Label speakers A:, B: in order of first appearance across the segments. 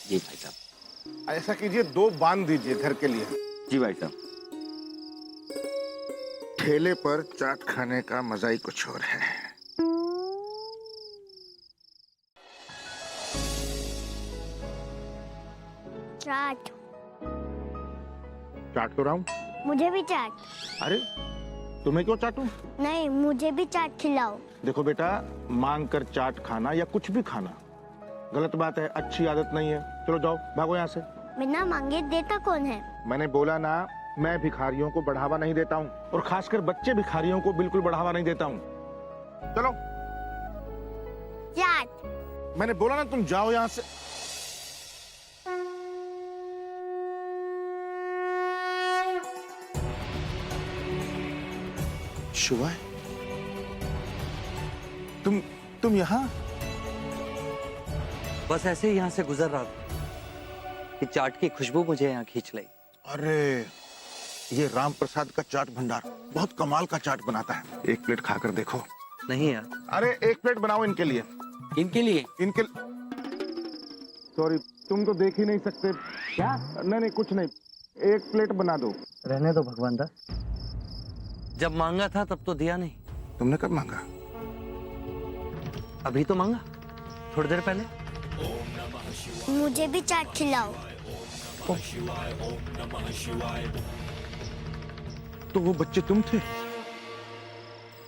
A: जी भाई साहब।
B: ऐसा कीजिए 2 बांध दीजिए घर के लिए।
A: जी भाई साहब।
B: ठेले पर चाट खाने का मजा ही कुछ और है।
C: चाट।
B: चाट तो रहा हूँ।
C: मुझे भी चाट।
B: अरे तुम्हें क्यों चाटूं?
C: नहीं, मुझे भी चाट खिलाओ।
B: देखो बेटा, मांग कर चाट खाना या कुछ भी खाना गलत बात है, अच्छी आदत नहीं है। चलो जाओ, भागो यहाँ से।
C: बिना मांगे देता कौन है?
B: मैंने बोला ना, मैं भिखारियों को बढ़ावा नहीं देता हूँ, और खासकर बच्चे भिखारियों को बिल्कुल बढ़ावा नहीं देता हूँ। चलो।
C: चाट।
B: मैंने बोला ना, तुम जाओ यहाँ से। शुभा, तुम यहाँ?
A: बस ऐसे ही यहाँ से गुजर रहा था कि चाट की खुशबू मुझे यहाँ खींच लाई।
B: अरे ये राम प्रसाद का चाट भंडार बहुत कमाल का चाट बनाता है। एक प्लेट खाकर देखो।
A: नहीं यार।
B: अरे एक प्लेट बनाओ इनके लिए।
A: इनके लिए?
B: सॉरी, तुम तो देख ही नहीं सकते। क्या? नहीं कुछ नहीं, एक प्लेट बना दो।
A: रहने दो भगवान दास, जब मांगा था तब तो दिया नहीं।
B: तुमने कब मांगा?
A: अभी तो मांगा, थोड़ी देर पहले।
C: मुझे भी चाट खिलाओ।
B: तो वो बच्चे तुम थे?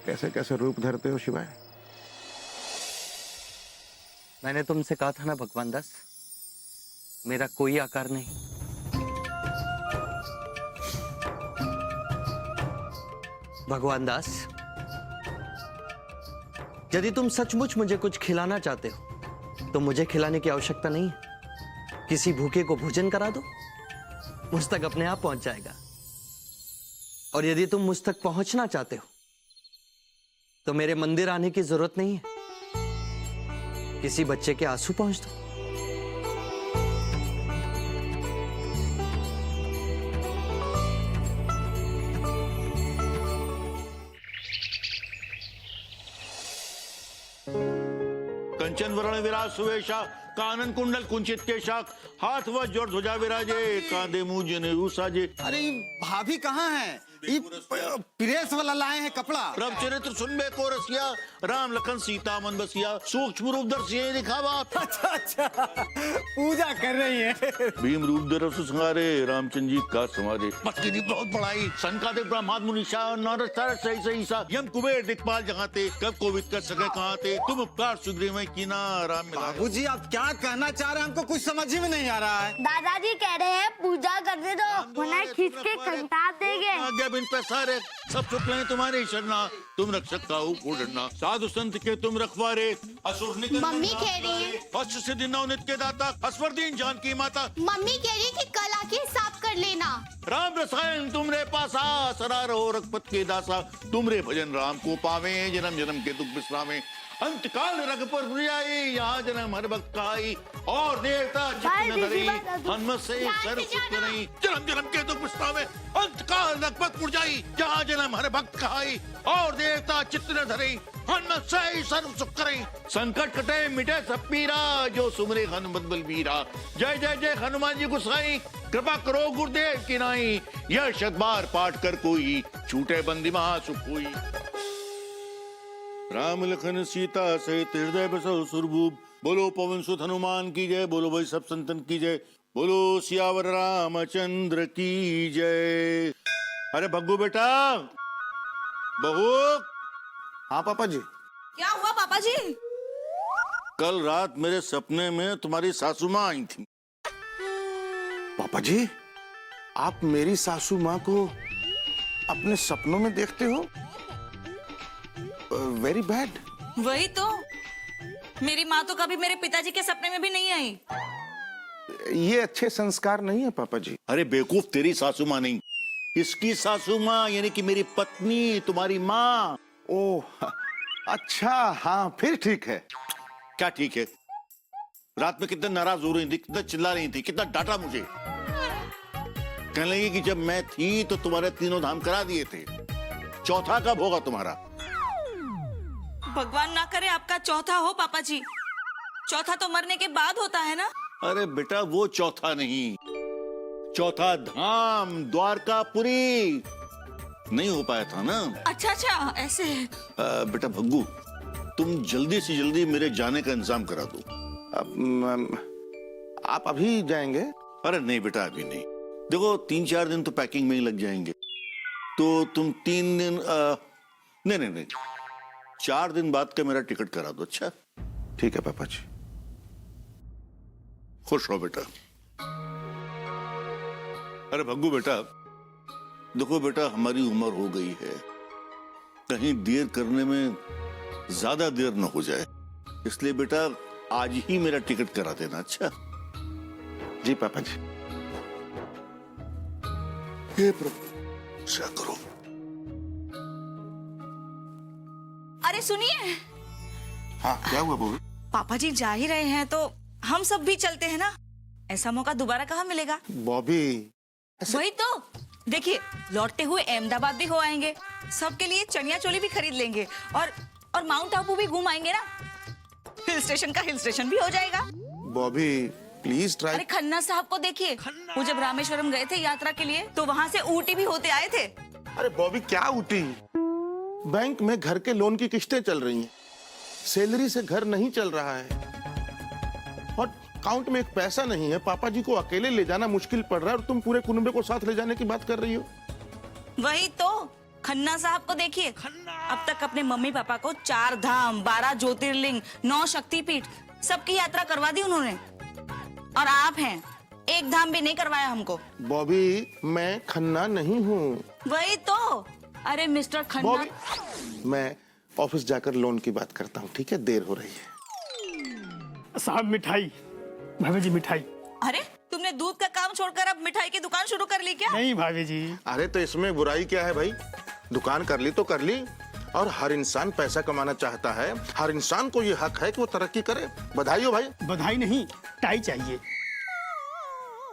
B: कैसे कैसे रूप धरते हो शिवाय।
A: मैंने तुमसे कहा था ना भगवान दास, मेरा कोई आकार नहीं। भगवान दास, यदि तुम सचमुच मुझे कुछ खिलाना चाहते हो तो मुझे खिलाने की आवश्यकता नहीं है। किसी भूखे को भोजन करा दो, मुझ तक अपने आप पहुंच जाएगा। और यदि तुम मुझ तक पहुंचना चाहते हो तो मेरे मंदिर आने की जरूरत नहीं है, किसी बच्चे के आंसू पहुंच दो।
D: कंचन वरण विराज सुवेशा, कानन कुंडल कुंचित केशा, हाथ व जोड़ ध्वजा विराजे, कांधे मुंह जनेऊ साजे।
E: अरे भाभी कहाँ है? प्रेस वाला लाए हैं कपड़ा।
D: प्रभ चरित्र सुनबे को रसिया, राम लखन सीता मन बसिया, सूक्ष्म रूप दर्शिये दिखावा।
E: अच्छा पूजा कर रही है।
D: भीम रूप दरस संहारे, रामचंद्र जी का समारे। पत्नी ने बहुत बड़ाई, संकादिक ब्रह्माद मुनीषा, नारद सारद सही सही सा, यम कुबेर दिक्पाल जगाते, कब कोविद कर सके कहाँ थे, तुम उपकार सुग्रीव में कीना, राम मिला।
E: बाबूजी आप क्या कहना चाह रहे हैं, हमको कुछ समझ में नहीं आ रहा है।
C: दादाजी कह रहे हैं पूजा करने दो, वरना खींच के कंटाप देंगे।
D: बिन पैसारे सब शुक्ल हैं तुम्हारे शरणा, तुम रक्षक काहू को डरना, साधु संत के तुम रखवारे, असुर निकल।
F: मम्मी कह रही है,
D: हर्ष सिद्धि नवनित के दाता, हर्षवर्धन जानकी माता।
F: मम्मी कह रही कि कल आके साफ कर लेना।
D: राम रसायन तुमरे पासा, सदा रहो रघुपत के दासा, तुमरे भजन राम को पावे, जन्म जन्म के दुख विश्रामे, अंतकाल रघुपर बुझाई, यहाँ जन्म हर भक्त आई, और देवता चित्त न धरी, हनुमत से सर्व सुख नहीं, जन्म जन्म के दुख विश्रामे, अंतकाल रघुपत बुझाई, यहाँ जन्म हर भक्त आई, और देवता चित्त न धरी, हनुमत से सर्व सुख करई। संकट कटे मिटे सब पीरा, जो सुमरे हनुमत बलबीरा। जय जय जय हनुमान जी गोसाई, कृपा करो गुरुदेव की नाई, यह शत बार पाठ कर कोई, छूटे बंदी महा सुख हुई। राम लखन सीता सहित हृदय बसो सुरभूप, बोलो पवन सुत हनुमान की जय, बोलो भाई सब संतन की जय, बोलो सियावर रामचंद्र की जय। अरे भग्गू बेटा, बहू।
B: हाँ पापा जी।
F: क्या हुआ पापा जी?
D: कल रात मेरे सपने में तुम्हारी सासू माँ आई थी।
B: पापा जी, आप मेरी सासू माँ को अपने सपनों में देखते हो? Very bad.
G: वही तो, मेरी माँ तो कभी मेरे पिताजी के सपने में भी नहीं आई।
B: ये अच्छे संस्कार नहीं है पापा जी।
D: अरे बेवकूफ, तेरी सासू माँ नहीं, इसकी सासू माँ, यानी कि मेरी पत्नी, तुम्हारी माँ।
B: ओह अच्छा, हाँ फिर ठीक है।
D: क्या ठीक है? रात में कितना नाराज हो रही थी, कितना चिल्ला रही थी, कितना डांटा मुझे। कहने लगी कि जब मैं थी तो तुम्हारे तीनों धाम करा दिए थे, चौथा कब होगा तुम्हारा?
G: भगवान ना करे आपका चौथा हो पापा जी। चौथा तो मरने के बाद होता है ना।
D: अरे बेटा वो चौथा नहीं, चौथा धाम द्वारकापुरी नहीं हो पाया था ना।
G: अच्छा अच्छा ऐसे।
D: बेटा भग्गू, तुम जल्दी से जल्दी मेरे जाने का इंतजाम करा दो।
B: आप अभी जाएंगे?
D: अरे नहीं बेटा अभी नहीं, देखो 3-4 दिन तो पैकिंग में ही लग जाएंगे, तो तुम 3 दिन नहीं 4 दिन बाद का मेरा टिकट करा दो। अच्छा
B: ठीक है पापा जी।
D: खुश रहो बेटा। अरे भग्गू बेटा, देखो बेटा हमारी उम्र हो गई है, कहीं देर करने में ज्यादा देर न हो जाए, इसलिए बेटा आज ही मेरा टिकट करा देना। अच्छा
B: जी पापा जी।
D: हे प्रभु क्या करो।
G: अरे सुनिए,
B: हाँ क्या हुआ बहू?
G: पापा जी जा ही रहे हैं तो हम सब भी चलते हैं ना, ऐसा मौका दोबारा कहाँ मिलेगा।
B: बॉबी
G: वही तो देखिए, लौटते हुए अहमदाबाद भी हो आएंगे, सबके लिए चनिया चोली भी खरीद लेंगे और माउंट आबू भी घूम आएंगे ना, हिल स्टेशन का हिल स्टेशन भी हो जाएगा।
B: Bobby please try.
G: अरे खन्ना साहब को देखिए, वो जब रामेश्वरम गए थे यात्रा के लिए तो वहाँ से ऊटी भी होते आए थे।
B: अरे बॉबी क्या ऊटी, बैंक में घर के लोन की किस्तें चल रही हैं, सैलरी से घर नहीं चल रहा है और अकाउंट में एक पैसा नहीं है। पापा जी को अकेले ले जाना मुश्किल पड़ रहा है और तुम पूरे कुनबे को साथ ले जाने की बात कर रही हो।
G: वही तो, खन्ना साहब को देखिए, अब तक अपने मम्मी पापा को 4 धाम, 12 ज्योतिर्लिंग, 9 शक्तिपीठ सबकी यात्रा करवा दी उन्होंने, और आप हैं एक धाम भी नहीं करवाया हमको।
B: बॉबी मैं खन्ना नहीं हूँ।
G: वही तो, अरे मिस्टर खन्ना।
B: बॉबी मैं ऑफिस जाकर लोन की बात करता हूँ, ठीक है? देर हो रही है।
H: साहब मिठाई, भाभी जी मिठाई।
G: अरे तुमने दूध का काम छोड़कर अब मिठाई की दुकान शुरू कर ली क्या?
H: नहीं भाभी जी।
B: अरे तो इसमें बुराई क्या है भाई, दुकान कर ली तो कर ली, और हर इंसान पैसा कमाना चाहता है, हर इंसान को ये हक है कि वो तरक्की करे। बधाई हो भाई।
H: बधाई नहीं, टाई चाहिए।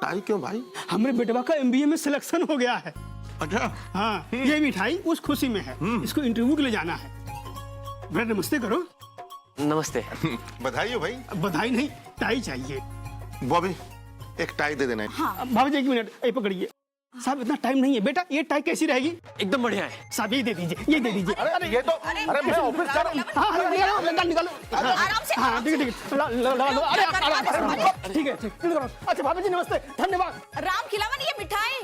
B: टाई क्यों भाई?
H: हमारे बेटवा का MBA में सिलेक्शन हो गया है।
B: अच्छा
H: हाँ, ये मिठाई उस खुशी में है, इसको इंटरव्यू के लिए जाना है। भाई नमस्ते करो।
A: नमस्ते।
B: बधाई हो भाई।
H: बधाई नहीं, टाई चाहिए।
B: बॉबी एक टाई दे देना।
H: हाँ भाभी जी 1 मिनट, ये पकड़िए। साहब इतना टाइम नहीं है बेटा, ये टाई कैसी रहेगी?
A: एकदम बढ़िया है।
H: साहब ये दे दीजिए, ये दे दीजिए।
B: अरे ये तो अरे मैं ऑफिस जा रहा हूँ।
H: हाँ निकालो।
G: आराम से।
H: हाँ ठीक है लगा लो। अरे ठीक है ठीक है। अच्छा भाभी जी नमस्ते, धन्यवाद।
G: राम खिलावन ये मिठाई।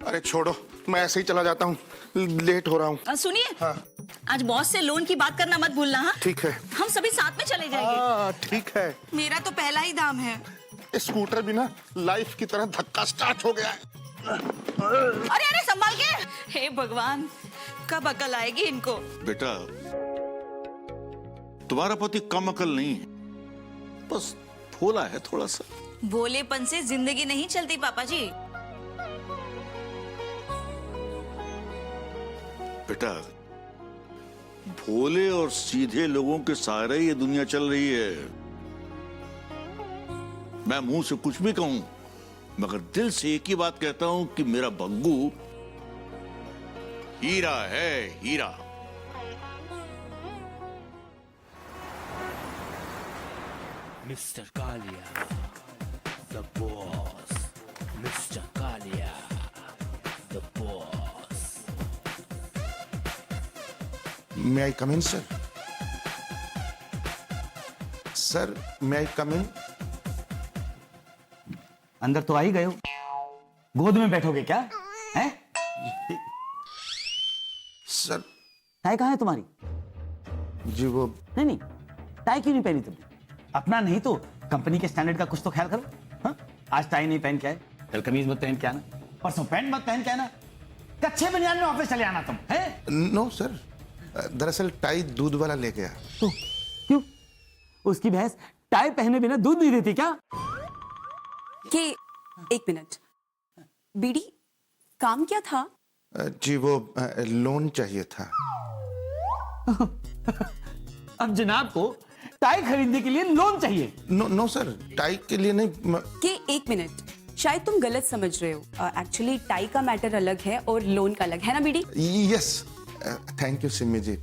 B: अरे छोड़ो, मैं ऐसे ही चला जाता हूँ, लेट हो रहा हूँ।
G: सुनिए,
B: हाँ।
G: आज बॉस से लोन की बात करना मत भूलना। हाँ
B: ठीक है।
G: हम सभी साथ में चले जाएंगे।
B: हाँ ठीक है।
G: मेरा तो पहला ही दाम है।
B: स्कूटर भी ना लाइफ की तरह धक्का स्टार्ट हो गया है।
G: अरे अरे संभाल के। हे भगवान, कब अकल आएगी इनको।
D: बेटा तुम्हारा पति कम अकल नहीं है, बस भोला है थोड़ा सा।
G: भोलेपन से जिंदगी नहीं चलती पापा जी।
D: बेटा भोले और सीधे लोगों के सहारे ये दुनिया चल रही है। मैं मुंह से कुछ भी कहूं, मगर दिल से एक ही बात कहता हूं कि मेरा बग्गू हीरा है, हीरा।
I: Mr. Kalia, the boss. Mr. Kalia, the boss.
B: May I come in, sir? Sir, may I come in?
J: अंदर तो आ ही गए हो, गोद में बैठोगे क्या? हैं?
B: सर
J: टाई कहाँ है तुम्हारी?
B: जी वो
J: नहीं, टाई क्यों नहीं पहनी तुमने? अपना नहीं तो कंपनी के स्टैंडर्ड का कुछ तो ख्याल करो। हाँ? आज टाई नहीं पहन के आए, कल कमीज मत पहन के आना, परसों पैंट मत पहन के आना, कच्छे बनियान में ऑफिस चले आना तुम। हैं?
B: नो सर, दरअसल टाई दूध वाला ले गया।
J: तो क्यों? उसकी भैंस टाई पहने बिना दूध नहीं देती क्या?
K: कि 1 मिनट, बीडी काम क्या था?
B: जी वो लोन चाहिए था।
J: अब जनाब को टाई खरीदने के लिए लोन चाहिए?
B: नो सर, टाई के लिए नहीं।
K: कि 1 मिनट, शायद तुम गलत समझ रहे हो। एक्चुअली टाई का मैटर अलग है और लोन का अलग है ना बीडी?
B: Yes, thank you Simi ji.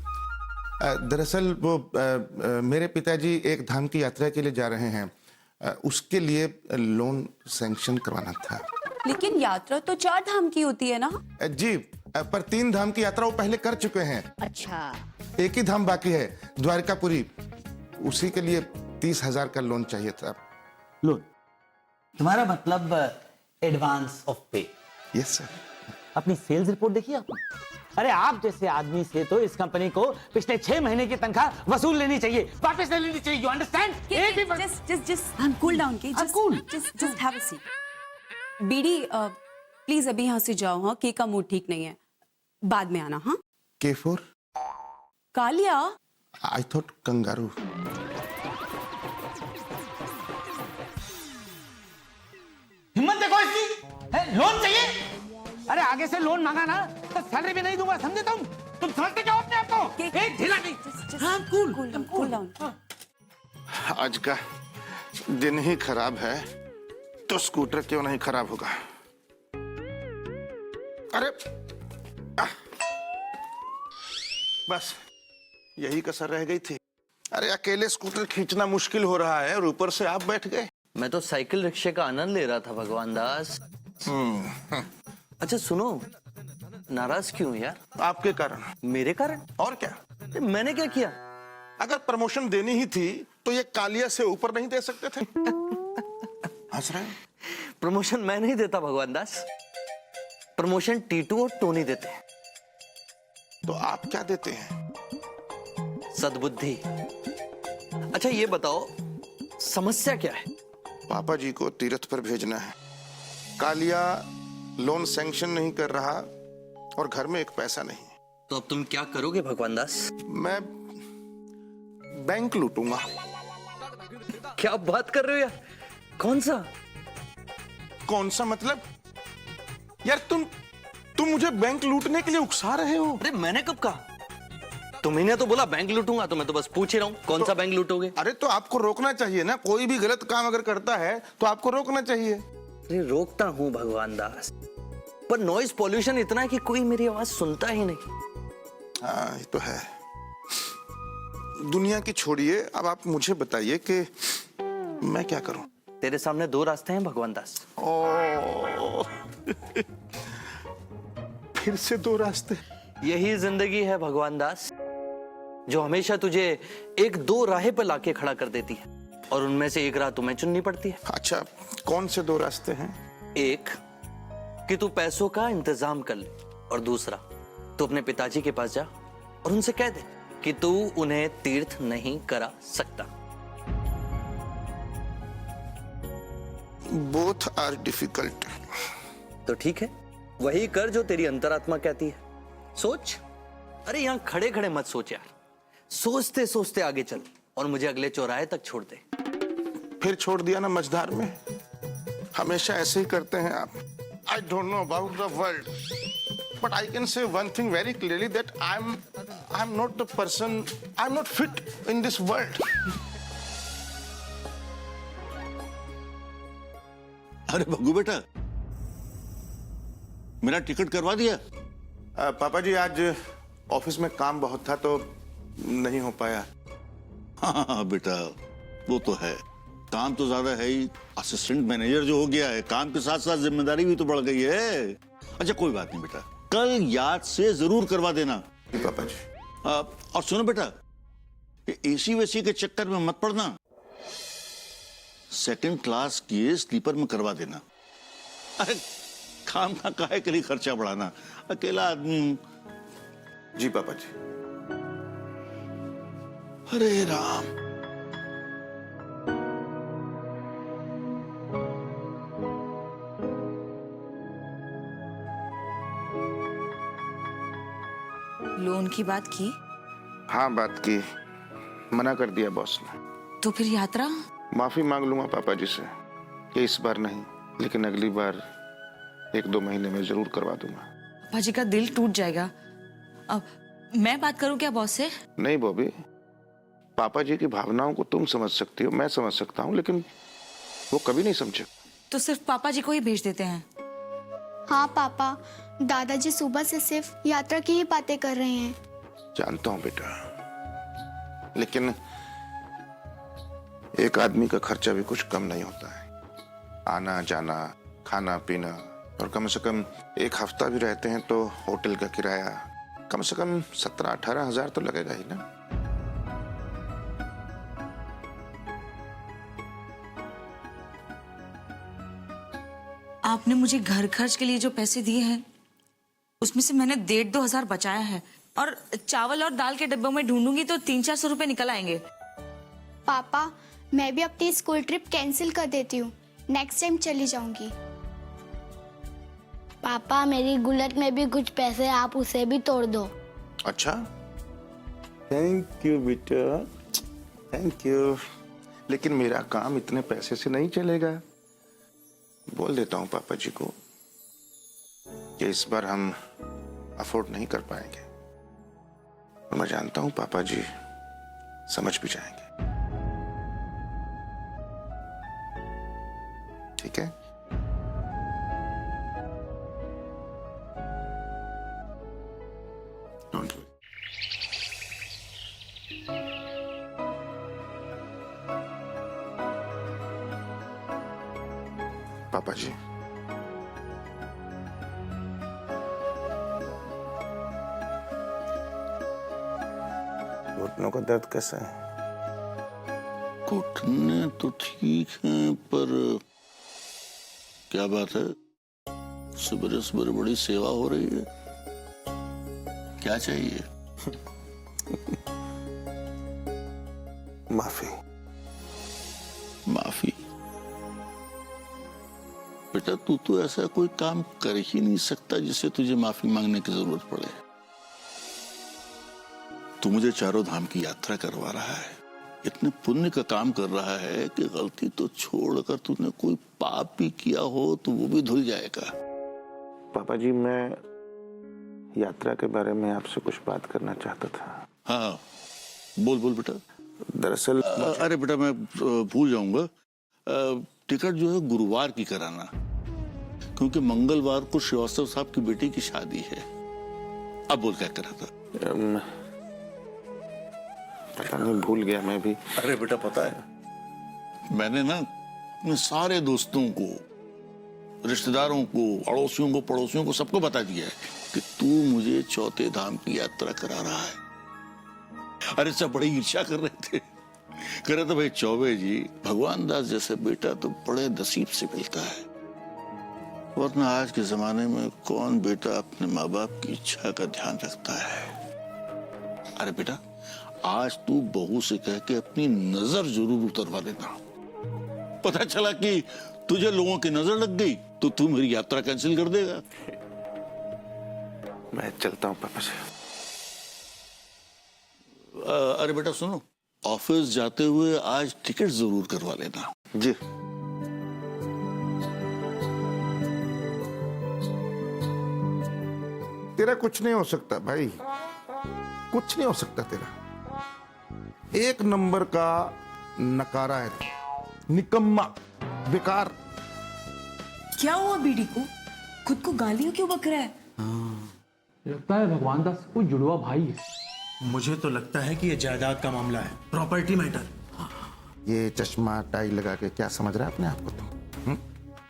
B: दरअसल वो मेरे पिताजी एक धाम की यात्रा के लिए जा रहे हैं, उसके लिए लोन सैंक्शन करवाना था।
K: लेकिन यात्रा तो 4 धाम की होती है ना?
B: जी, पर 3 धाम की यात्रा वो पहले कर चुके हैं।
C: अच्छा,
B: एक ही धाम बाकी है, द्वारकापुरी। उसी के लिए 30,000 का लोन चाहिए था।
J: लोन? तुम्हारा मतलब एडवांस ऑफ पे?
B: Yes sir.
J: अपनी सेल्स रिपोर्ट देखिए आपने? अरे आप जैसे आदमी से तो इस कंपनी को पिछले 6 महीने की तंख्वाह वसूल लेनी चाहिए, वापस नहीं लेनी चाहिए। You understand?
K: just cool down, okay? Just have a seat. बीडी, प्लीज अभी यहाँ से जाओ। हाँ, के का मूड ठीक नहीं है, बाद में आना। हाँ,
B: K4?
K: Kaliya.
B: I thought kangaroo.
J: हिम्मत देखो इसकी, लोन चाहिए? अरे आगे से लोन मांगा ना तो सैलरी भी नहीं दूंगा, समझे तुम समझते क्या हो अपने आप को? एक ढीला नहीं। हाँ,
K: cool down.
B: आज का दिन ही खराब है तो स्कूटर क्यों नहीं खराब होगा? अरे बस यही कसर रह गई थी। अरे अकेले स्कूटर खींचना मुश्किल हो रहा है और ऊपर से आप बैठ गए।
A: मैं तो साइकिल रिक्शे का आनंद ले रहा था भगवान दास। अच्छा सुनो, नाराज क्यों यार?
B: आपके कारण।
A: मेरे कारण?
B: और क्या?
A: मैंने क्या किया?
B: अगर प्रमोशन देनी ही थी तो ये कालिया से ऊपर नहीं दे सकते थे? हंस रहे हैं?
A: प्रमोशन मैं नहीं देता भगवान दास, प्रमोशन टीटू और टोनी देते हैं।
B: तो आप क्या देते हैं?
A: सद्बुद्धि। अच्छा ये बताओ, समस्या क्या है?
B: पापा जी को तीर्थ पर भेजना है। कालिया लोन सैंक्शन नहीं कर रहा और घर में एक पैसा नहीं।
A: तो अब तुम क्या करोगे भगवान दास?
B: मैं बैंक लूटूंगा।
A: क्या बात कर रहे हो यार? कौन सा?
B: कौन सा मतलब? यार तुम मुझे बैंक लूटने के लिए उकसा रहे हो।
A: अरे मैंने कब कहा? तुमने तो बोला बैंक लूटूंगा, तो मैं तो बस पूछ ही रहा हूँ कौन सा बैंक लूटोगे?
B: अरे तो आपको रोकना चाहिए ना, कोई भी गलत काम अगर करता है तो आपको रोकना चाहिए।
A: अरे रोकता हूँ भगवान दास, पर नॉइज पॉल्यूशन इतना है कि कोई मेरी आवाज सुनता ही नहीं।
B: हाँ ये तो है। दुनिया की छोड़िए, अब आप मुझे बताइए कि मैं क्या करूं?
A: तेरे सामने 2 रास्ते हैं भगवान दास।
B: ओ फिर से 2 रास्ते?
A: यही जिंदगी है भगवान दास, जो हमेशा तुझे 1-2 राहें पर लाके खड़ा कर देती है और उनमें से एक राह तुम्हें चुननी पड़ती है।
B: अच्छा, कौन से 2 रास्ते हैं?
A: एक कि तू पैसों का इंतजाम कर ले, और दूसरा तू अपने पिताजी के पास जा और उनसे कह दे कि तू उन्हें तीर्थ नहीं करा सकता।
B: Both are difficult.
A: तो ठीक है, वही कर जो तेरी अंतरात्मा कहती है। सोच। अरे यहां खड़े खड़े मत सोच यार, सोचते सोचते आगे चल और मुझे अगले चौराहे तक छोड़ दे।
B: फिर छोड़ दिया ना मझधार में। हमेशा ऐसे ही करते हैं आप। I don't know about the world, but I can say one thing very clearly that I am not the person, I am not fit in this world.
D: अरे भग्गू बेटा, मेरा टिकट करवा दिया?
B: पापा जी आज ऑफिस में काम बहुत था तो नहीं हो पाया।
D: हाँ बेटा, वो तो है, काम तो ज्यादा है ही। असिस्टेंट मैनेजर जो हो गया है, काम के साथ साथ जिम्मेदारी भी तो बढ़ गई है। अच्छा कोई बात नहीं बेटा, कल याद से जरूर करवा देना।
B: जी पापा जी।
D: और सुनो बेटा, एसी वेसी के चक्कर में मत पड़ना, 2nd क्लास के स्लीपर में करवा देना। अरे काम का काहे के लिए खर्चा बढ़ाना, अकेला आदमी हूं।
B: जी पापा जी।
D: हरे राम।
G: लोन की बात की?
B: हाँ बात की, मना कर दिया बॉस ने।
G: तो फिर यात्रा?
B: माफी मांग लूंगा पापा जी से कि इस बार नहीं, लेकिन अगली बार 1-2 महीने में जरूर करवा दूंगा।
G: पापा जी का दिल टूट जाएगा। अब मैं बात करूं क्या बॉस से?
B: नहीं बॉबी, पापा जी की भावनाओं को तुम समझ सकती हो, मैं समझ सकता हूँ, लेकिन वो कभी नहीं समझे।
G: तो सिर्फ पापा जी को ही भेज देते हैं?
F: हाँ पापा, दादाजी सुबह से सिर्फ यात्रा की ही बातें कर रहे हैं।
B: जानता हूँ बेटा, लेकिन एक आदमी का खर्चा भी कुछ कम नहीं होता है। आना जाना, खाना पीना, और कम से कम एक हफ्ता भी रहते हैं तो होटल का किराया कम से कम 17-18 हजार तो लगेगा ही ना।
G: आपने मुझे घर खर्च के लिए जो पैसे दिए हैं उसमें से मैंने 1,500-2 हजार बचाया है, और चावल और दाल के डब्बों में ढूंढूंगी तो 300-400 रुपए निकल आएंगे।
F: पापा, मैं भी अपनी स्कूल ट्रिप कैंसिल कर देती हूँ, नेक्स्ट टाइम चली जाऊंगी।
C: पापा मेरी गुल्लक में भी कुछ पैसे, आप उसे भी तोड़ दो।
B: अच्छा, थैंक यू बेटा, थैंक यू। लेकिन मेरा काम इतने पैसे से नहीं चलेगा। बोल देता हूँ पापा जी को कि इस बार हम अफोर्ड नहीं कर पाएंगे। मैं जानता हूँ पापा जी समझ भी जाएंगे। ठीक है? Don't worry. पापा जी, घुटनों का दर्द कैसा है?
D: घुटने तो ठीक हैं, पर क्या बात है, सवेरे सवेरे बड़ी सेवा हो रही है, क्या चाहिए?
B: माफी।
D: माफी? बेटा, तू तो ऐसा कोई काम कर ही नहीं सकता जिससे तुझे माफी मांगने की जरूरत पड़े। तू मुझे चारों धाम की यात्रा करवा रहा है, इतने पुण्य का काम कर रहा है कि गलती तो छोड़कर तूने कोई पाप भी किया हो तो वो भी धुल जाएगा।
B: पापा जी, मैं यात्रा के बारे में आपसे कुछ बात करना चाहता था।
D: हाँ, बोल बोल बेटा।
B: दरअसल
D: अरे बेटा, मैं भूल जाऊंगा, टिकट जो है गुरुवार की कराना, क्योंकि मंगलवार को श्रीवास्तव साहब की बेटी की शादी है। अब बोल क्या कर रहा था?
B: पता नहीं, भूल गया मैं भी।
D: अरे बेटा, पता है, मैंने ना अपने सारे दोस्तों को, रिश्तेदारों को, अड़ोसियों को, पड़ोसियों को, सबको बता दिया है कि तू मुझे चौथे धाम की यात्रा करा रहा है। अरे सब बड़ी ईर्ष्या कर रहे थे, कह रहे थे भाई चौबे जी, भगवान दास जैसे बेटा तो बड़े नसीब से मिलता है, वरना आज के जमाने में कौन बेटा अपने माँ बाप की इच्छा का ध्यान रखता है। अरे बेटा, आज तू बहू से कह के अपनी नजर जरूर उतरवा लेना। पता चला कि तुझे लोगों की नजर लग गई तो तू मेरी यात्रा कैंसिल कर देगा।
B: मैं चलता हूँ पापा जी।
D: अरे बेटा सुनो, ऑफिस जाते हुए आज टिकट जरूर करवा लेना।
B: जी। तेरा कुछ नहीं हो सकता भाई, कुछ नहीं हो सकता तेरा। एक नंबर का नकारा है, निकम्मा, बेकार।
K: क्या हुआ बीडी को? खुद को गालियां क्यों बक रहा है?
I: लगता है भगवान दास कोई जुड़वा भाई है।
E: मुझे तो लगता है कि ये जायदाद का मामला है, प्रॉपर्टी मैटर।
B: ये चश्मा टाई लगा के क्या समझ रहा है अपने आप को तुम?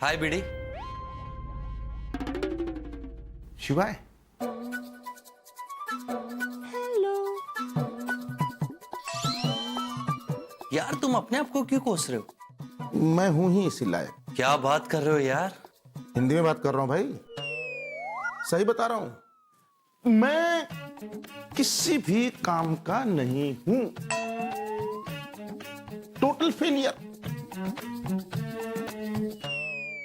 A: हाय बीड़ी।
B: शिवाय,
A: यार तुम अपने आप को क्यों कोस रहे हो?
B: मैं हूं ही इसी लायक।
A: क्या बात कर रहे हो यार?
B: हिंदी में बात कर रहा हूं भाई, सही बता रहा हूं। मैं किसी भी काम का नहीं हूं, टोटल फेलियर।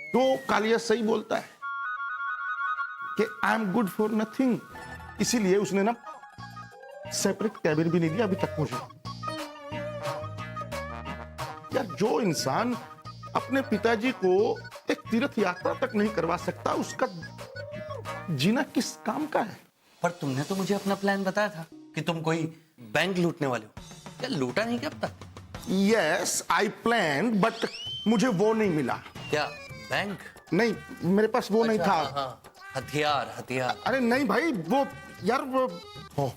B: तो कालिया सही बोलता है कि I am good for nothing, इसीलिए उसने ना सेपरेट कैबिन भी नहीं दिया अभी तक मुझे। यार, जो इंसान अपने पिताजी को एक तीर्थ यात्रा तक नहीं करवा सकता, उसका जीना किस काम का है?
A: पर तुमने तो मुझे अपना प्लान बताया था कि तुम कोई बैंक लूटने वाले हो। क्या लूटा नहीं क्या अब तक?
B: यस, आई प्लान, बट मुझे वो नहीं मिला।
A: क्या बैंक?
B: नहीं, मेरे पास वो नहीं था।
A: हाँ, हथियार हथियार।
B: अरे नहीं भाई, वो यार वो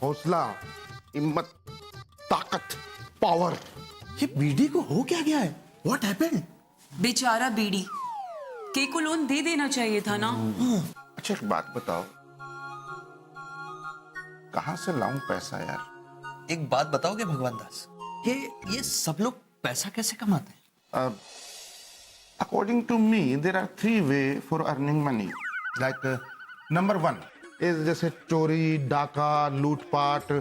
B: हौसला, हिम्मत, ताकत, पावर।
J: ये बीडी को हो क्या गया है? What happened?
K: बेचारा बीडी, के को लोन दे देना चाहिए था ना।
B: अच्छा एक बात बताओ, कहां से लाऊं पैसा यार?
A: एक बात बताओगे भगवान दास, ये सब लोग पैसा कैसे कमाते हैं?
B: According to me, there are 3 ways for earning money. Like number 1 is जैसे चोरी, डाका, लूटपाट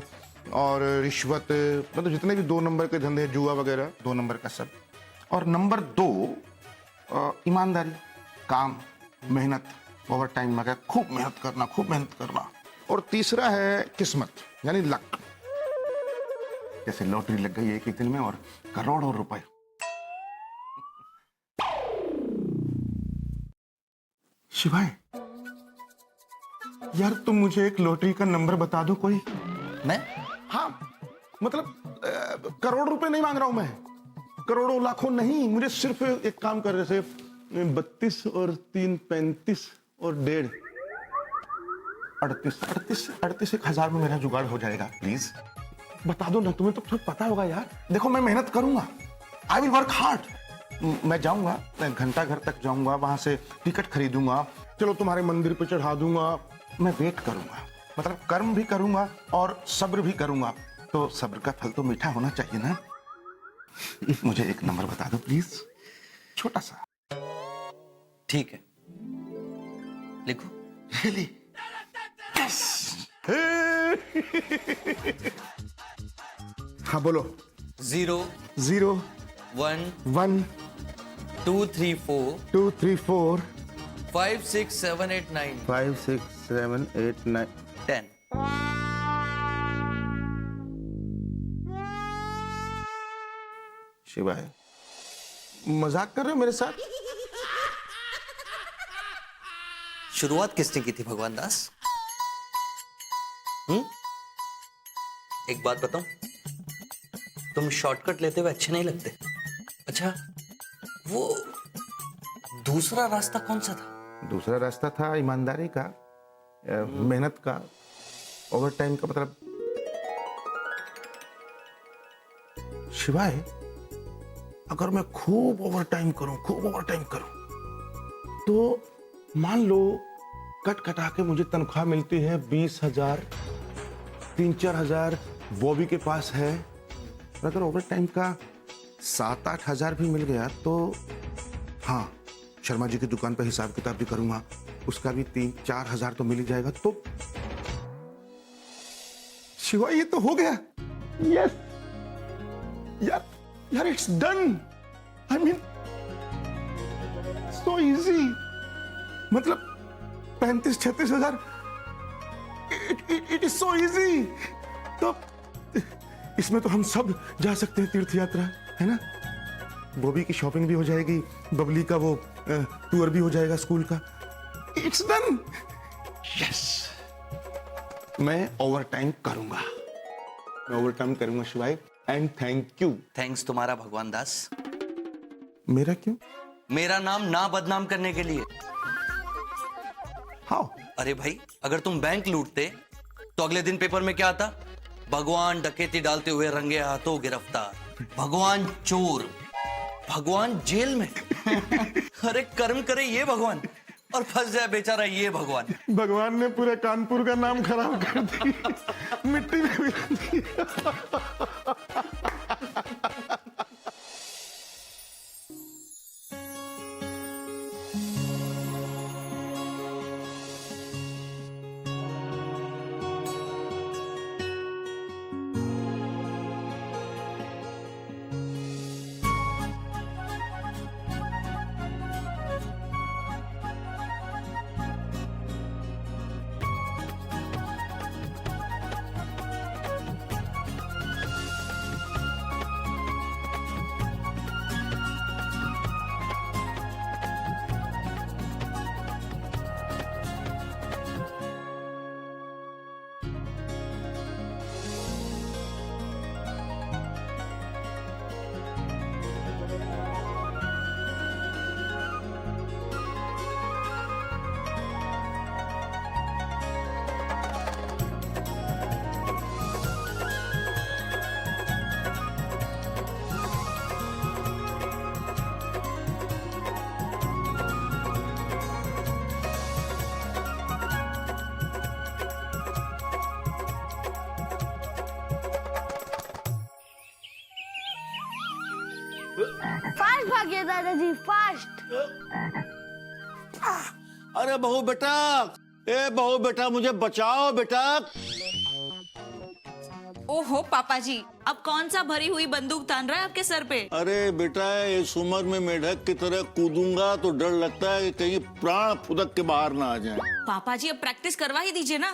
B: और रिश्वत, मतलब जितने भी 2 नंबर के धंधे, जुआ वगैरह, 2 नंबर का सब। और नंबर 2 ईमानदारी, काम, मेहनत, ओवर टाइम वगैरह, खूब मेहनत करना। और तीसरा है किस्मत, यानी लक। जैसे लॉटरी लग गई एक दिन में और करोड़ों रुपए। शिवाय, यार तुम मुझे एक लॉटरी का नंबर बता दो कोई।
A: मैं?
B: हाँ, मतलब करोड़ रुपए नहीं मांग रहा हूं मैं, करोड़ों लाखों नहीं, मुझे सिर्फ एक काम कर, जैसे 32 और 3 35 और 1.5 38 एक हजार में मेरा जुगाड़ हो जाएगा। प्लीज बता दो ना, तुम्हें तो सब पता होगा यार। देखो मैं मेहनत करूंगा, आई विल वर्क हार्ड। मैं जाऊंगा, मैं घंटा घर तक जाऊंगा, वहां से टिकट खरीदूंगा, चलो तुम्हारे मंदिर पे चढ़ा दूंगा। मैं वेट करूंगा, मतलब कर्म भी करूंगा और सब्र भी करूंगा। तो सब्र का फल तो मीठा होना चाहिए ना। मुझे एक नंबर बता दो प्लीज, छोटा सा।
A: ठीक है, लिखो।
B: Really? Yes! हाँ बोलो।
A: 0
B: 0
A: 1
B: 1
A: 2 3 4
B: 2 3 4
A: 5 6 7 8 9
B: 5 6 7 8 9
A: 10।
B: शिवाय, मजाक कर रहे हो मेरे साथ?
A: शुरुआत किसने की थी भगवान दास? एक बात बताऊं, तुम शॉर्टकट लेते हुए अच्छे नहीं लगते। अच्छा, वो दूसरा रास्ता कौन सा था?
B: दूसरा रास्ता था ईमानदारी का, मेहनत का, ओवर टाइम का। मतलब शिवाय, अगर मैं खूब ओवर टाइम करूं तो मान लो कट कटा के मुझे तनख्वाह मिलती है 20,000, 3-4 हजार बॉबी के पास है। अगर ओवर टाइम का 7-8 हजार भी मिल गया तो हाँ, शर्मा जी की दुकान पर हिसाब किताब भी करूंगा, उसका भी 3-4 हजार तो मिल ही जाएगा। तो शिवा, ये तो हो गया। यस यार, it's done. I mean so easy. मतलब 35-36 हजार, इट इज सो इजी। तो इसमें तो हम सब जा सकते हैं तीर्थ यात्रा, है ना? बॉबी की शॉपिंग भी हो जाएगी, बबली का वो टूर भी हो जाएगा स्कूल का। It's done. यस, मैं ओवर टाइम करूंगा, शिवाय। And thank you.
A: थैंक्स तुम्हारा भगवान दास।
B: मेरा क्यों?
A: मेरा नाम ना बदनाम करने के लिए।
B: हाउ?
A: अरे भाई, अगर तुम बैंक लूटते तो अगले दिन पेपर में क्या आता? भगवान डकैती डालते हुए रंगे हाथों गिरफ्तार, भगवान चोर, भगवान जेल में। अरे कर्म करे ये भगवान और फंस जाए बेचारा ये भगवान।
B: भगवान ने पूरे कानपुर का नाम खराब कर दिया, मिट्टी में मिला दिया।
C: फास्ट भागिए दादाजी, फास्ट।
D: अरे बहू बेटा, ए बहू बेटा, मुझे बचाओ बेटा।
G: ओहो पापा जी, अब कौन सा भरी हुई बंदूक तान रहा है आपके सर पे?
D: अरे बेटा, इस उम्र में मेढक की तरह कूदूंगा तो डर लगता है कि कहीं प्राण फुदक के बाहर ना आ जाए।
G: पापा जी, अब प्रैक्टिस करवा ही दीजिए ना।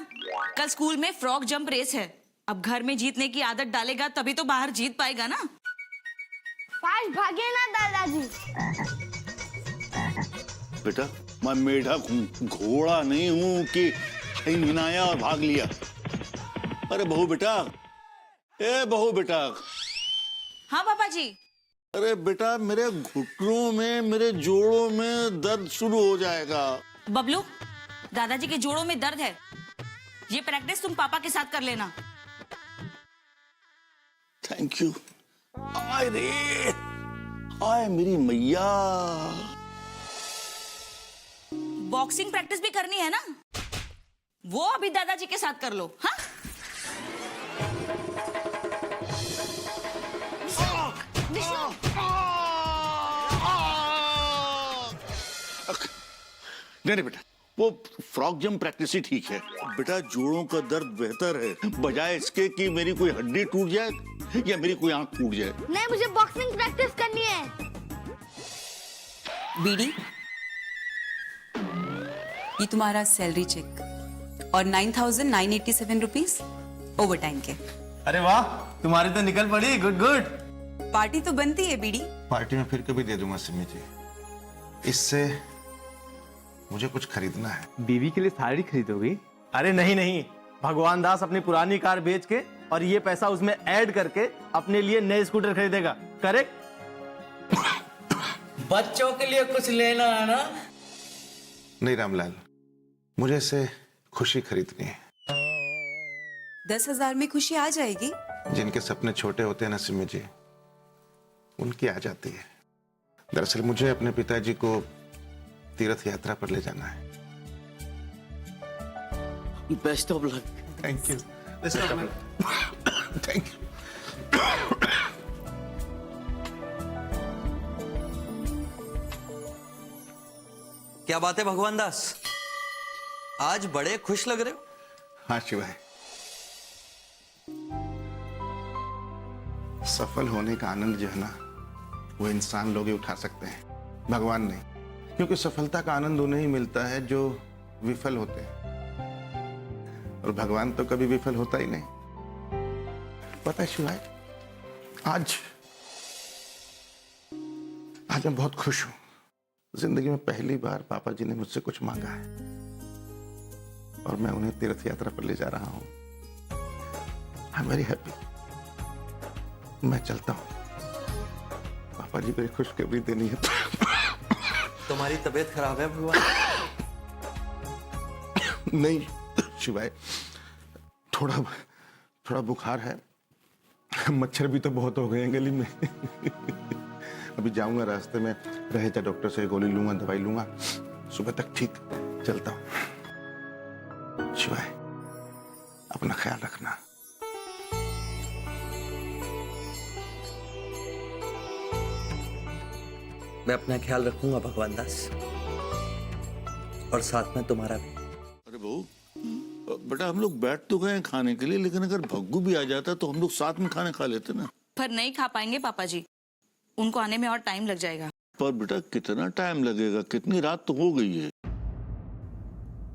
G: कल स्कूल में फ्रॉक जंप रेस है। अब घर में जीतने की आदत डालेगा तभी तो बाहर जीत पाएगा ना।
C: फास्ट भागिए ना दादाजी।
D: बेटा, मैं मेढक हूँ, घोड़ा नहीं हूँ कि हिनहिनाया और भाग लिया। अरे बहू बेटा, ए बहू बेटा।
G: हाँ पापा जी।
D: अरे बेटा, मेरे घुटनों में, मेरे जोड़ों में दर्द शुरू हो जाएगा।
G: बबलू, दादाजी के जोड़ों में दर्द है। ये प्रैक्टिस तुम पापा के साथ कर लेना।
D: Thank you. आय रे, आय मेरी मैया।
G: बॉक्सिंग प्रैक्टिस भी करनी है ना, वो अभी दादाजी के साथ कर लो। हाँ,
D: नहीं बेटा, वो फ्रॉक जंप प्रैक्टिस ही ठीक है। बेटा, जोड़ों का दर्द बेहतर है बजाय इसके कि मेरी कोई हड्डी टूट जाए या मेरी कोई आंख टूट जाए।
C: नहीं, मुझे बॉक्सिंग प्रैक्टिस करनी है।
K: बीडी, ये तुम्हारा सैलरी चेक और 9,987 रुपीज ओवर टाइम के।
E: अरे वाह, तुम्हारी तो निकल पड़ी। Good good.
K: पार्टी तो बनती है बीडी।
B: पार्टी में फिर कभी दे दूंगा सिमी जी। इससे मुझे कुछ खरीदना है।
E: बीवी के लिए साड़ी खरीदोगी? अरे नहीं नहीं, भगवान दास अपनी पुरानी कार बेच के और ये पैसा उसमें ऐड करके अपने लिए नए स्कूटर खरीदेगा। करेक्ट?
A: बच्चों के लिए कुछ लेना है ना?
B: नहीं रामलाल, मुझे इससे खुशी खरीदनी है।
K: 10,000 में खुशी आ जाएगी।
B: जिनके सपने छोटे होते हैं ना सिमी जी, उनकी आ जाती है। दरअसल मुझे अपने पिताजी को तीर्थ यात्रा पर ले जाना है।
A: Best of luck.
B: Thank you. Thank you.
A: क्या बात है भगवान दास, आज बड़े खुश लग रहे हो।
B: हाँ शिवाय, सफल होने का आनंद जो है ना, वो इंसान लोग ही उठा सकते हैं, भगवान नहीं। क्योंकि सफलता का आनंद उन्हें ही मिलता है जो विफल होते हैं, और भगवान तो कभी विफल होता ही नहीं। पता है शिवाय, आज मैं बहुत खुश हूं। जिंदगी में पहली बार पापा जी ने मुझसे कुछ मांगा है और मैं उन्हें तीर्थ यात्रा पर ले जा रहा हूं। I am very happy. मैं चलता हूं, पापा जी को एक खुशखबरी देनी है।
A: तुम्हारी तबीयत खराब है भगवान?
B: नहीं शिवाय, थोड़ा बुखार है। मच्छर भी तो बहुत हो गए हैं गली में। अभी जाऊंगा, रास्ते में रहेगा डॉक्टर से गोली लूंगा, दवाई लूंगा, सुबह तक ठीक। चलता हूं। शिवाय, अपना ख्याल रखना।
A: मैं अपना ख्याल रखूंगा भगवान दास, और साथ में तुम्हारा भी।
D: अरे बहू बेटा, हम लोग बैठ तो गए खाने के लिए, लेकिन अगर भग्गू भी आ जाता तो हम लोग साथ में खाने खा लेते ना।
G: पर नहीं खा पाएंगे पापा जी, उनको आने में और टाइम लग जाएगा।
D: पर बेटा, कितना टाइम लगेगा? कितनी रात तो हो गई है।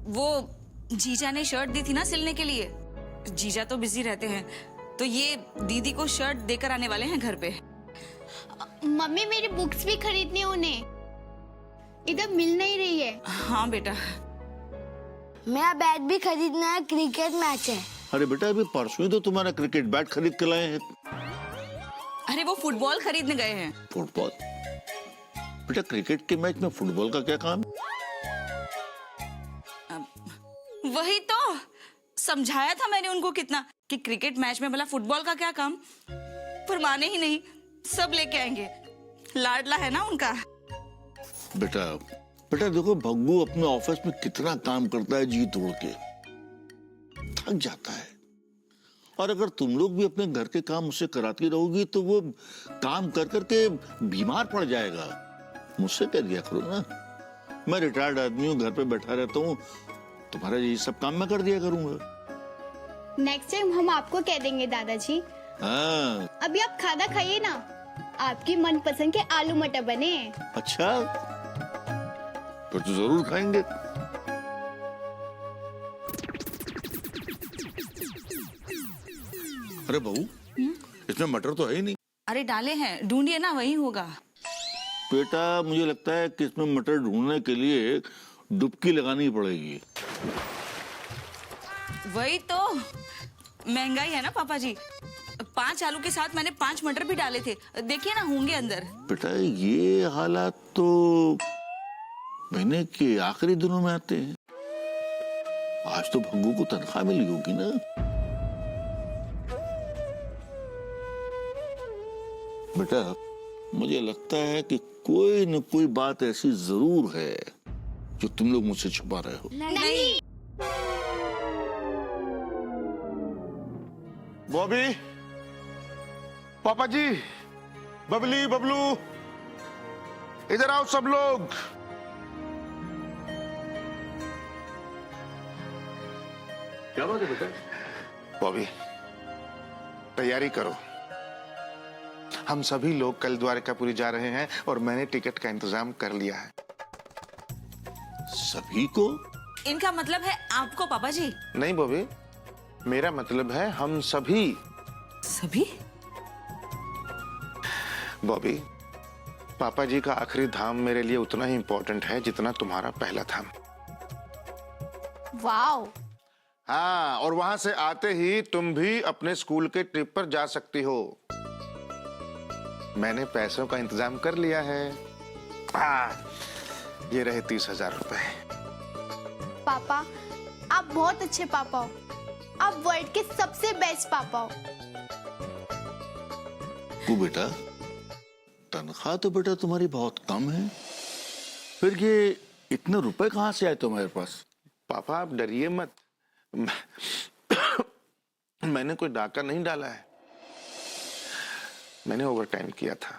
G: वो जीजा ने शर्ट दी थी ना सिलने के लिए, जीजा तो बिजी रहते हैं, तो ये दीदी को शर्ट देकर आने वाले हैं घर पे।
F: मम्मी, मेरी बुक्स भी खरीदनी है उन्हें, इधर मिल नहीं रही है।
G: हाँ बेटा।
C: मेरा बैट भी खरीदना है, क्रिकेट मैच है।
D: अरे बेटा, अभी परसों ही तो तुम्हारा क्रिकेट बैट खरीद के लाए हैं।
G: अरे वो फुटबॉल खरीदने गए हैं।
D: फुटबॉल? बेटा, क्रिकेट के मैच में फुटबॉल का क्या काम?
G: वही तो समझाया था मैंने उनको कितना कि क्रिकेट मैच में भला फुटबॉल का क्या काम, पर माने ही नहीं। सब लेके आएंगे, लाडला है ना उनका।
D: बेटा देखो, भग्गू अपने ऑफिस में कितना काम करता है जी तोड़ के, थक जाता है, और अगर तुम लोग भी अपने घर के काम मुझसे कराती रहोगी तो वो काम कर करके बीमार पड़ जाएगा। मुझसे कह दिया करो ना, मैं रिटायर्ड आदमी हूँ, घर पे बैठा रहता हूँ, तुम्हारा ये सब काम मैं कर दिया करूंगा।
F: नेक्स्ट टाइम हम आपको कह देंगे दादाजी।
D: हाँ।
F: अभी आप खाना खाइए ना, आपकी मनपसंद के आलू मटर बने हैं।
D: अच्छा, फिर तो जरूर खाएंगे। अरे बहू, इसमें मटर तो है ही नहीं।
G: अरे डाले हैं, ढूंढिए ना, वही होगा।
D: बेटा मुझे लगता है कि इसमें मटर ढूंढने के लिए डुबकी लगानी पड़ेगी।
G: वही तो, महंगाई है ना पापा जी। 5 आलू के साथ मैंने 5 मटर भी डाले थे, देखिए ना होंगे अंदर।
D: बेटा ये हालात तो महीने के आखिरी दिनों में आते हैं। आज तो भंगू को तनख्वाह मिली होगी ना। बेटा मुझे लगता है कि कोई न कोई बात ऐसी जरूर है जो तुम लोग मुझसे छुपा रहे हो।
F: नहीं।
B: बॉबी, पापा जी, बबली, बबलू, इधर आओ सब लोग।
D: क्या बात है बेटा?
B: बॉबी, तैयारी करो। हम सभी लोग कल द्वारकापुरी जा रहे हैं और मैंने टिकट का इंतजाम कर लिया है।
D: सभी को?
G: इनका मतलब है आपको पापा जी?
B: नहीं बॉबी, मेरा मतलब है हम सभी।
G: सभी?
B: बॉबी, पापा जी का आखिरी धाम मेरे लिए उतना ही इंपॉर्टेंट है जितना तुम्हारा पहला धाम।
F: वाओ।
B: हाँ, और वहां से आते ही तुम भी अपने स्कूल के ट्रिप पर जा सकती हो। मैंने पैसों का इंतजाम कर लिया है। ये रहे 30,000 रुपए।
F: पापा, आप बहुत अच्छे पापा हो। आप वर्ल्ड के सबसे बेस्ट पापा हो।
D: तू बेटा, तनख्वाह तो बेटा तुम्हारी बहुत कम है, फिर ये इतने रुपए कहाँ से आए तुम्हारे पास?
B: पापा आप डरिए मत। मैंने कोई डाका नहीं डाला है, मैंने ओवर टाइम किया था,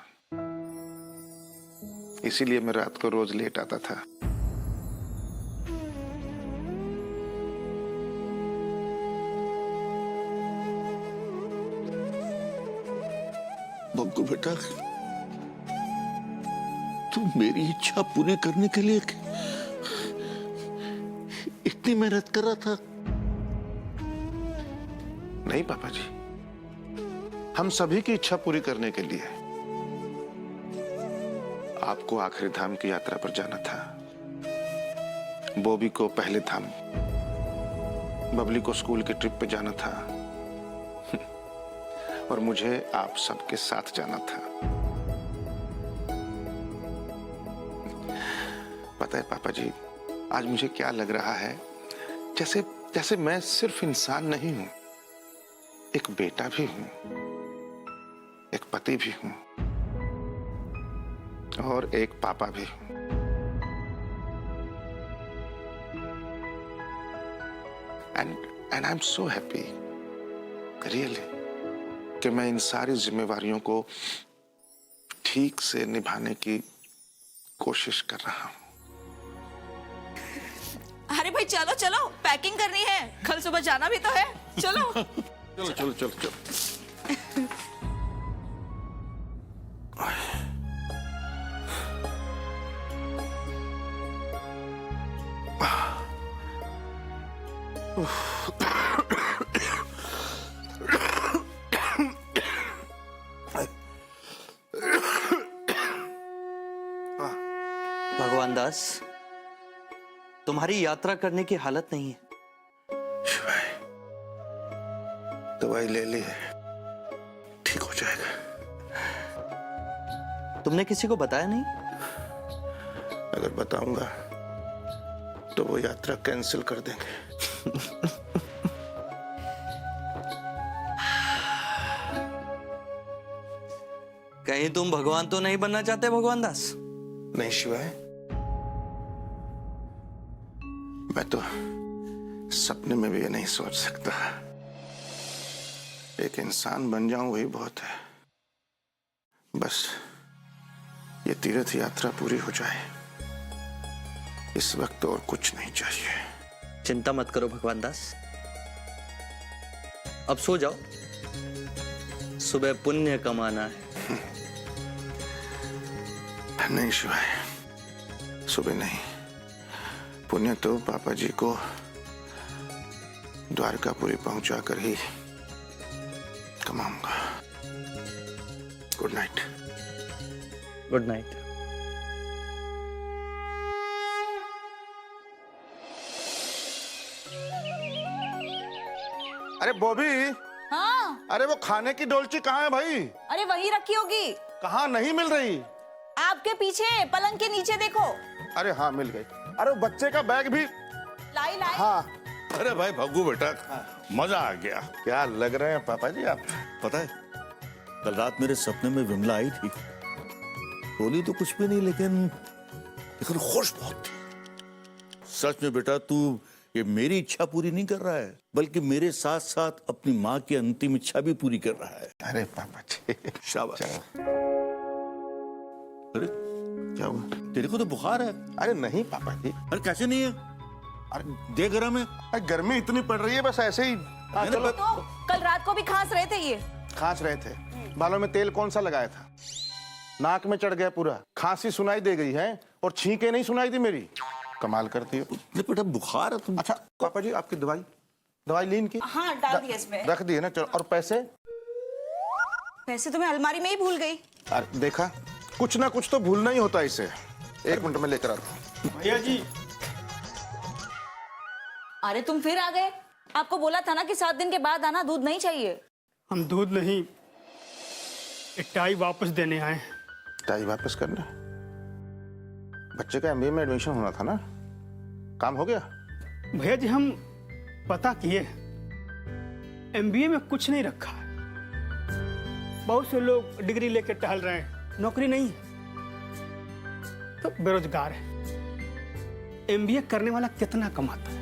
B: इसीलिए मैं रात को रोज लेट आता था।
D: बब्बू बेटा, तू मेरी इच्छा पूरी करने के लिए इतनी मेहनत कर रहा था?
B: नहीं पापा जी, हम सभी की इच्छा पूरी करने के लिए। आपको आखिरी धाम की यात्रा पर जाना था, बॉबी को पहले धाम, बबली को स्कूल के ट्रिप पे जाना था, और मुझे आप सबके साथ जाना था। पता है पापा जी, आज मुझे क्या लग रहा है, जैसे जैसे मैं सिर्फ इंसान नहीं हूं, एक बेटा भी हूं, एक पति भी हूं, और एक पापा भी हूं। And I am so happy really कि मैं इन सारी जिम्मेवारियों को ठीक से निभाने की कोशिश कर रहा हूं।
G: अरे भाई चलो चलो, पैकिंग करनी है, कल सुबह जाना भी तो है। चलो
B: चलो चलो चलो चलो।
A: भगवान दास, तुम्हारी यात्रा करने की हालत नहीं है।
B: दवाई ले ली है, ठीक हो जाएगा।
A: तुमने किसी को बताया नहीं?
B: अगर बताऊंगा तो वो यात्रा कैंसिल कर देंगे।
A: कहीं तुम भगवान तो नहीं बनना चाहते भगवान दास?
B: नहीं शिवाय, मैं तो सपने में भी ये नहीं सोच सकता एक इंसान बन जाऊं वही बहुत है। बस ये तीर्थ यात्रा पूरी हो जाए, इस वक्त और कुछ नहीं चाहिए।
A: चिंता मत करो भगवान दास, अब सो जाओ, सुबह पुण्य कमाना है।
B: नहीं शिवाय, सुबह नहीं, पुण्य तो पापा जी को द्वारकापुरी पहुंचा कर ही कमाऊंगा। Good night.
A: Good night.
B: अरे बॉबी,
G: हाँ,
B: अरे वो खाने की डोलची कहाँ है भाई?
G: अरे वही रखी होगी,
B: कहाँ नहीं मिल रही?
G: आपके पीछे पलंग के नीचे देखो।
B: अरे हाँ मिल गई। अरे वो बच्चे का बैग भी।
G: लाई लाई।
B: हाँ।
D: अरे भाई भग्गू बेटा, मजा आ गया।
B: क्या लग रहे हैं पापा जी आप?
D: पता है, कल रात मेरे सपने में विमला आई थी। बोली तो कुछ भी नहीं, लेकिन खुश बहुत थी। सच में बेटा, तू ये मेरी इच्छा पूरी नहीं कर रहा है, बल्कि मेरे साथ साथ अपनी माँ की अंतिम इच्छा भी पूरी कर रहा है।
B: अरे पापा जी
D: शाबाश। अरे
B: क्या हुआ?
D: तेरे को तो बुखार है।
B: अरे नहीं पापा जी।
D: अरे कैसे नहीं है?
B: अरे
D: दे गरम है।
B: अरे गर्मी इतनी पड़ रही है, बस ऐसे ही। हाँ, चलो।
G: तो कल रात को भी खांस रहे थे ये।
B: खांस रहे थे? बालों में तेल कौन सा लगाया था? नाक में चढ़ गया पूरा। खांसी सुनाई दे गई है और छींके नहीं सुनाई दी मेरी। कमाल करती है
D: बेटा, बुखार है तुम।
B: अच्छा पापा जी, आपकी दवाई ली इनकी?
G: हाँ, डाल दिया इसमें।
B: रख दी है ना? चलो। और पैसे?
G: पैसे तो मैं अलमारी में ही भूल गई।
B: अरे देखा, कुछ ना कुछ तो भूलना ही होता है इसे। एक मिनट में लेकर आता हूँ।
H: भैया जी,
G: अरे तुम फिर आ गए। आपको बोला था ना कि 7 दिन के बाद आना, दूध नहीं चाहिए।
H: हम दूध नहीं, एक टाई वापस देने आए हैं।
B: टाई वापस करना? बच्चे का एमबीए में एडमिशन होना था ना, काम हो गया?
H: भैया जी हम पता किए, एमबीए में कुछ नहीं रखा है। बहुत से लोग डिग्री लेके टहल रहे हैं, नौकरी नहीं है, तो बेरोजगार है। एमबीए करने वाला कितना कमाता है?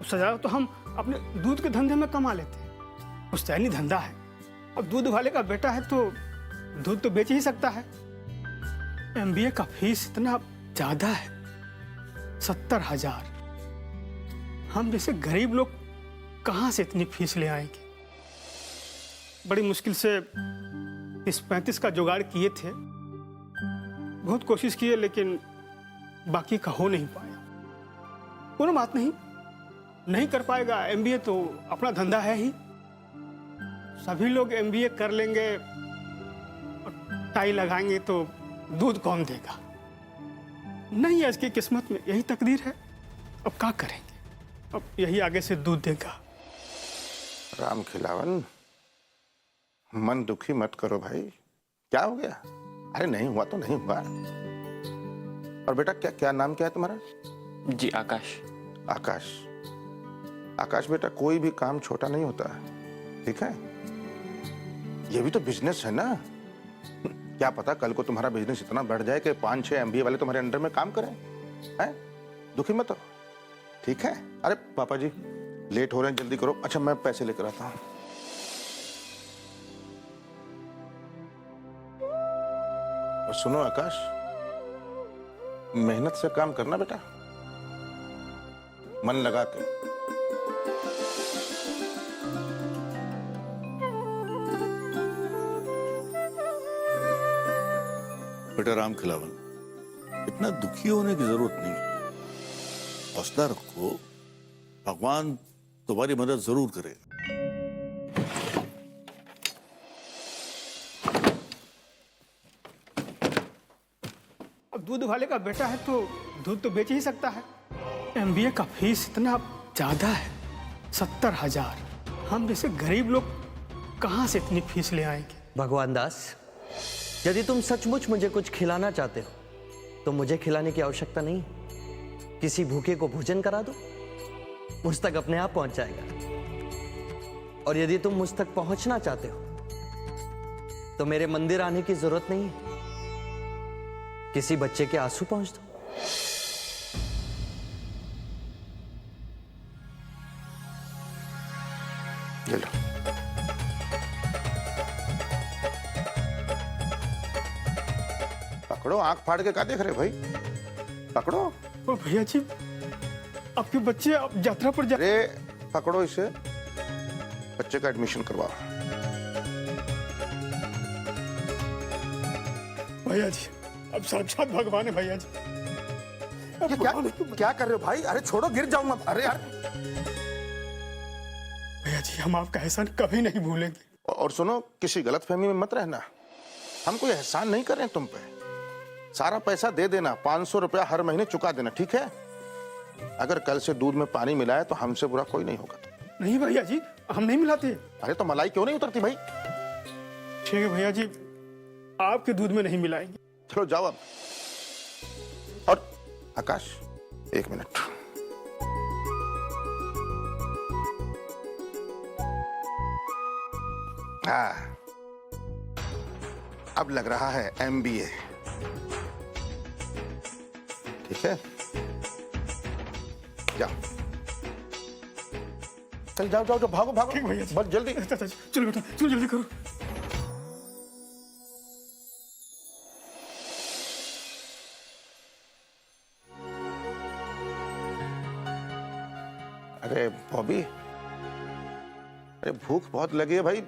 H: उससे ज्यादा तो हम अपने दूध के धंधे में कमा लेते हैं। पुश्तैनी धंधा है। अब दूध वाले का बेटा है तो दूध तो बेच ही सकता है। एमबीए का फीस इतना ज्यादा है, 70,000। हम जैसे गरीब लोग कहां से इतनी फीस ले आएंगे? बड़ी मुश्किल से 30-35 का जुगाड़ किए थे, बहुत कोशिश किए, लेकिन बाकी का हो नहीं पाया। कोई बात नहीं कर पाएगा। एमबीए तो अपना धंधा है ही। सभी लोग एमबीए कर लेंगे और टाई लगाएंगे तो दूध कौन देगा? नहीं है इसकी किस्मत में, यही तकदीर है। अब क्या करेंगे? अब यही आगे से दूध देगा।
B: राम खिलावन, मन दुखी मत करो भाई। क्या हो गया? अरे नहीं हुआ तो नहीं हुआ। और बेटा क्या नाम क्या है तुम्हारा?
I: जी आकाश।
B: आकाश। आकाश बेटा, कोई भी काम छोटा नहीं होता है, ठीक है? ये भी तो बिजनेस है ना। क्या पता कल को तुम्हारा बिजनेस इतना बढ़ जाए कि 5-6 एमबीए वाले तुम्हारे अंडर में काम करें। हैं? दुखी मत हो, ठीक है? अरे पापा जी लेट हो रहे हैं, जल्दी करो। अच्छा मैं पैसे लेकर आता हूं। और सुनो आकाश, मेहनत से काम करना बेटा, मन लगा के।
D: बेटा राम खिलावन, इतना दुखी होने की जरूरत नहीं है। हौसला रखो, भगवान तुम्हारी मदद जरूर करेगा।
H: अब दूध वाले का बेटा है तो दूध तो बेच ही सकता है। एमबीए का फीस इतना ज्यादा है, 70,000। हम जैसे गरीब लोग कहां से इतनी फीस ले आएंगे?
A: भगवान दास, यदि तुम सचमुच मुझे कुछ खिलाना चाहते हो तो मुझे खिलाने की आवश्यकता नहीं। किसी भूखे को भोजन करा दो, मुझ तक अपने आप पहुंच जाएगा। और यदि तुम मुझ तक पहुंचना चाहते हो तो मेरे मंदिर आने की जरूरत नहीं है। किसी बच्चे के आंसू पहुंच दो।
B: ले लो। पकड़ो, आंख फाड़ के क्या देख रहे भाई, पकड़ो।
H: ओ भैया जी, आपके बच्चे अब यात्रा पर जा।
B: अरे पकड़ो इसे, बच्चे का एडमिशन करवाओ।
H: भैया जी, अब साक्षात भगवान है भैया जी।
B: ये क्या कर रहे हो भाई? अरे छोड़ो, गिर जाऊंगा। अरे यार।
H: भैया जी, हम आपका एहसान कभी नहीं भूलेंगे।
B: और सुनो, किसी गलतफहमी में मत रहना, हम कोई एहसान नहीं कर रहे हैं तुम पे। सारा पैसा दे देना, 500 रुपया हर महीने चुका देना, ठीक है? अगर कल से दूध में पानी मिलाए तो हमसे बुरा कोई नहीं होगा।
H: नहीं भैया जी, हम नहीं मिलाते।
B: अरे तो मलाई क्यों नहीं उतरती भाई?
H: ठीक है भैया जी, आपके दूध में नहीं मिलाएंगे।
B: चलो जाओ अब। और आकाश, 1 मिनट। हाँ, अब लग रहा है MBA, ठीक है? जाओ, चल जाओ जाओ जाओ, भागो भागो।
H: ठीक भैया जी।
B: बस जल्दी।
H: चलो बेटा, चलो जल्दी करो।
B: अरे बॉबी, अरे भूख बहुत लगी है भाई।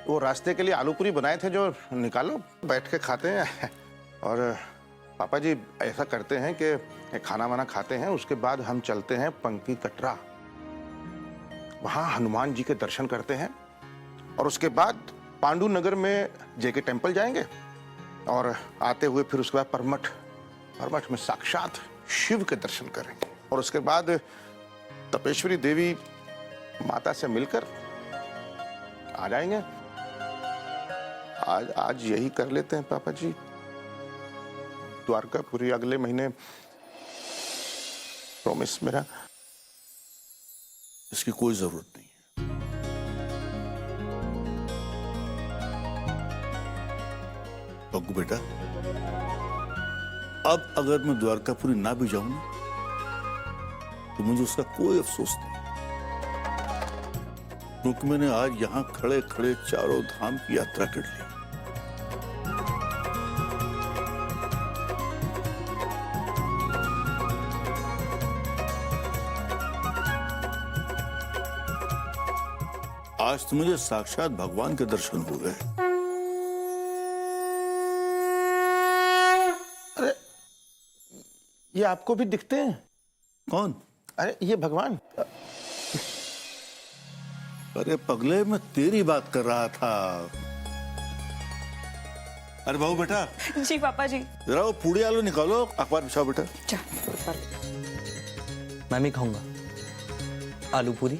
B: वो रास्ते के लिए आलू पूरी बनाए थे जो, निकालो, बैठ के खाते हैं। और पापा जी ऐसा करते हैं कि खाना वाना खाते हैं, उसके बाद हम चलते हैं पंकी कटरा, वहां हनुमान जी के दर्शन करते हैं, और उसके बाद पांडु नगर में जेके टेम्पल जाएंगे, और आते हुए फिर उसके बाद परमठ में साक्षात शिव के दर्शन करेंगे, और उसके बाद तपेश्वरी देवी माता से मिलकर आ जाएंगे। आज यही कर लेते हैं पापा जी। द्वारकापुरी अगले महीने, प्रॉमिस मेरा।
D: इसकी कोई जरूरत नहीं है। पग्गू बेटा, अब अगर मैं द्वारकापुरी ना भी जाऊं ना, तो मुझे उसका कोई अफसोस नहीं, क्योंकि मैंने आज यहां खड़े खड़े चारों धाम की यात्रा कर ली। आज तो मुझे साक्षात भगवान के दर्शन हो गए।
B: अरे ये आपको भी दिखते हैं?
D: कौन?
B: अरे ये भगवान।
D: अरे पगले, मैं तेरी बात कर रहा था। अरे बाबू बेटा।
G: जी पापा जी।
D: जरा वो पूड़ी आलू निकालो, अखबार बिछाओ बेटा।
A: मैं भी खाऊंगा आलू पूरी।